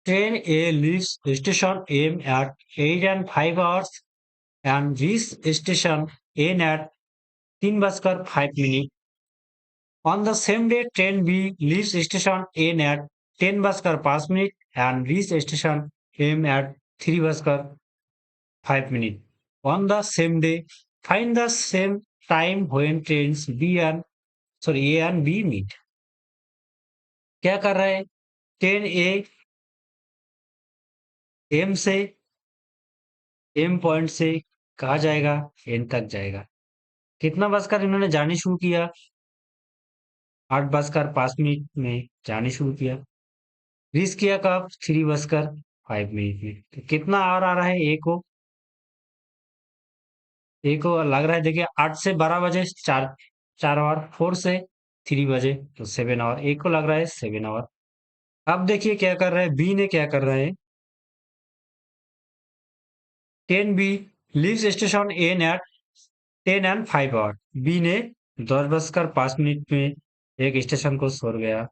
Train A leaves station M at 8 and 5 hours and reaches station N at 3:05 minutes. On the same day, train B leaves station N at 10:05 minutes and reaches station M at 3:05 minutes. On the same day, find the same time when trains A and B meet. क्या कर रहा है? Train A M से M point से कहाँ जाएगा? N तक जाएगा। कितना बजकर इन्होंने जानी शुरू किया? 8:05 में जानी शुरू किया। रीच किया कब? 3:05 में। तो कितना आवर आ रहा है ए को लग रहा है, देखिए 8 से 12 बजे 4 आवर, 4 से 3 बजे तो 7 आवर, ए को लग रहा है 7 आवर। अब देखिए क्या कर रहा है, बी ने क्या कर रहा है, 10B leaves station N at 10 and 5 hour. B ने 10:05 में एक स्टेशन को छोड़ गया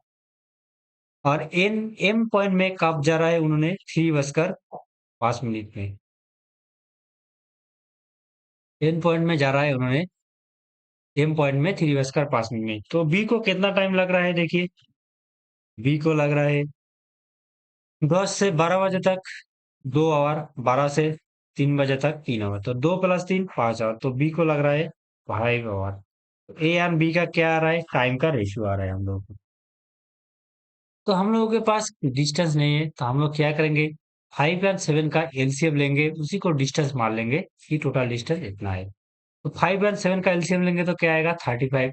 और एन एम पॉइंट में कब जा रहा है उन्होंने? 3:05 में एन पॉइंट में जा रहा है उन्होंने, एम पॉइंट में 3:05 में। तो बी को कितना टाइम लग रहा है? देखिए बी को लग रहा है 10 से 12 बजे तक 2 आवर, 12 से 3 बजे तक 3 आवर, तो 2 + 3 5 आवर। तो बी को लग रहा है 5 आवर। ए एंड बी का क्या आ रहा है? टाइम का रेशियो आ रहा है हम लोगों को। तो हम लोगों के पास डिस्टेंस नहीं है, तो हम लोग क्या करेंगे, 5 और 7 का एलसीएम लेंगे, उसी को डिस्टेंस मान लेंगे कि टोटल डिस्टेंस इतना है। तो 5 और 7 का एलसीएम लेंगे तो क्या आएगा? 35।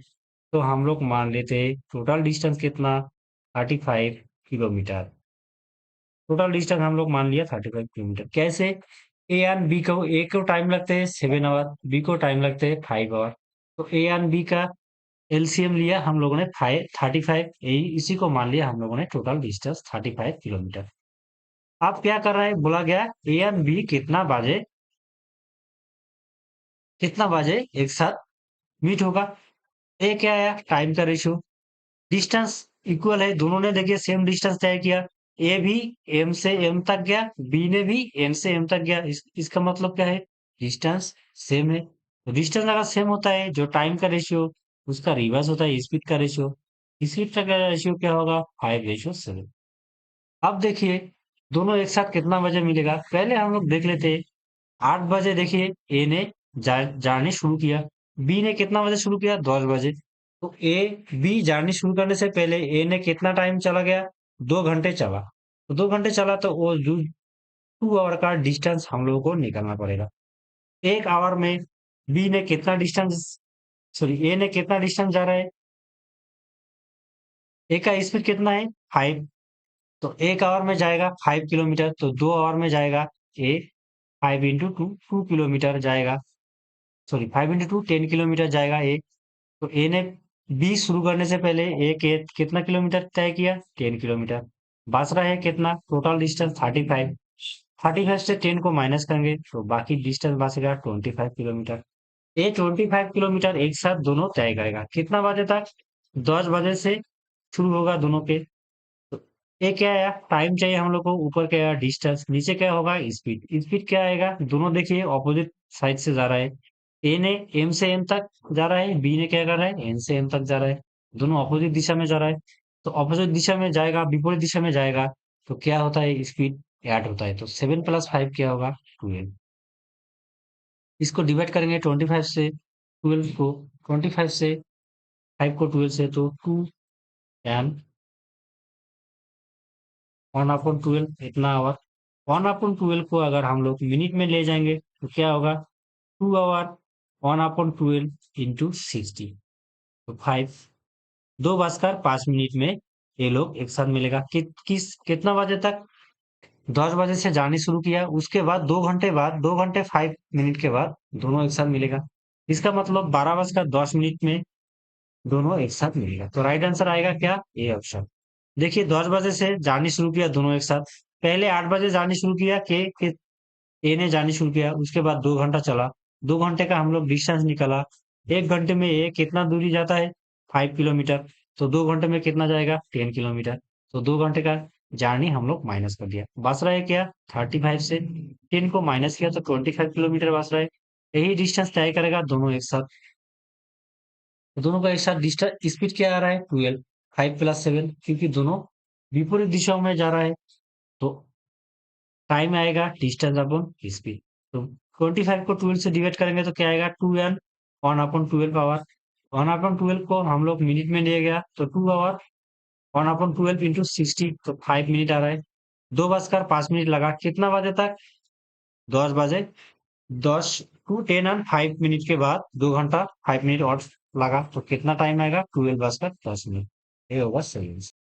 तो हम लोग मान लेते हैं टोटल डिस्टेंस कितना? 35 किलोमीटर। टोटल डिस्टेंस हम लोग मान लिया 35 किलोमीटर। कैसे? ए एंड बी को, ए को टाइम लगते हैं 7 आवर, बी को टाइम लगते हैं 5 आवर। तो ए एंड बी का एलसीएम लिया हम लोगों ने 35, यही इसी को मान लिया हम लोगों ने टोटल डिस्टेंस 35 किलोमीटर। अब क्या कर रहा है, बोला गया ए एंड बी कितना बाजे एक साथ मीट होगा। ए क्या है? टाइम का रेशियो। डिस्टेंस इक्वल है, दोनों ने देखिए सेम डिस्टेंस तय किया। ए भी एम से एम तक गया, बी ने भी एन से एम तक गया। इसका मतलब क्या है? डिस्टेंस सेम है। तो डिस्टेंस अगर सेम होता है, जो टाइम का रेशियो उसका रिवर्स होता है स्पीड का रेशियो। स्पीड का रेशियो क्या होगा? 5:7। अब देखिए दोनों एक साथ कितना बजे मिलेगा, पहले हम लोग देख लेते हैं। 8 बजे देखिए ए ने जाने शुरू किया, बी ने कितना बजे शुरू किया? 10 बजे। तो ए बी जाने शुरू करने से पहले ए ने कितना टाइम चला गया? 2 घंटे चला। तो 2 घंटे चला तो वो 2 आवर का डिस्टेंस हम लोगों को निकालना पड़ेगा। 1 आवर में बी ने कितना डिस्टेंस, सॉरी ए ने कितना डिस्टेंस जा रहा है? ए का स्पीड कितना है? 5। तो 1 आवर में जाएगा 5 किलोमीटर, तो 2 आवर में जाएगा ए 5 × 2 2 किलोमीटर जाएगा। सॉरी 5 × 2 10 किलोमीटर जाएगा ए। तो ए ने बी शुरू करने से पहले ए के कितना किलोमीटर तय किया? 10 किलोमीटर। बच रहा है कितना? Total distance 35। 35 से 10 को माइनस करेंगे तो बाकी डिस्टेंस बचेगा 25 किलोमीटर। ये 25 किलोमीटर एक साथ दोनों तय करेगा। कितना बजे तक? 10 बजे से शुरू होगा दोनों के। तो ये क्या है? टाइम चाहिए हम लोग को, ऊपर क्या है? डिस्टेंस, नीचे क्या होगा? स्पीड। स्पीड क्या आएगा? दोनों देखिए ऑपोजिट साइड से जा रहा है। ए ने एम से एम तक जा रहा है, बी ने क्या कर रहा है? एन से एम तक जा रहा है। दोनों ऑपोजिट दिशा में जा रहा है। तो ऑपोजिट दिशा में जाएगा, विपरीत दिशा में जाएगा तो क्या होता है? स्पीड ऐड होता है। तो 7 + 5 क्या होगा? 12। इसको डिवाइड करेंगे 25 से 12 को, 25 से 5 को 12 से, तो 2 1/12 इतना आवर। 1/12 को अगर हम लोग मिनट में ले जाएंगे तो क्या होगा? 2 आवर 1/12 × 60, तो 5। 2:05 में ये लोग एक साथ मिलेगा। कितना बजे तक? 10 बजे से जाने शुरू किया, उसके बाद 2 घंटे बाद, 2 घंटे 5 मिनट के बाद दोनों एक साथ मिलेगा। इसका मतलब 12:10 में दोनों एक साथ मिलेगा। तो राइट आंसर आएगा क्या? A option. देखिए 10 बजे से जाने शुरू किया दोनों एक साथ, पहले 8 बजे जाने शुरू किया के ए ने जाने शुरू किया, उसके बाद 2 घंटा चला, 2 घंटे का हम लोग डिस्टेंस निकाला। 1 घंटे में ए कितना दूरी जाता है? 5 किलोमीटर। तो 2 घंटे में कितना जाएगा? 10 किलोमीटर। तो 2 घंटे का जर्नी हम लोग माइनस कर दिया, बच रहा है क्या 35 से 10 को माइनस किया तो 25 किलोमीटर बच रहा है। यही डिस्टेंस तय करेगा दोनों एक साथ। तो दोनों का एक साथ डिस्टेंस स्पीड क्या आ रहा है 12, 5 + 7, क्योंकि दोनों विपरीत दिशाओं में जा रहा है। तो टाइम आएगा डिस्टेंस अपॉन स्पीड। तो 25 को 12 से डिवाइड करेंगे तो क्या आएगा 2n 1/12 आवर। 1/12 को हम लोग मिनट में लिए गया तो 2 आवर 1/12 इंटू 60 तो 5 मिनट आ रहा है। 2:05 लगा कितना बजे तक 10 बजे। 10 to 10 and 5 मिनट के बाद 2 घंटा 5 मिनट और लगा तो कितना टाइम आएगा 12:10 मिनट। ये होगा सही।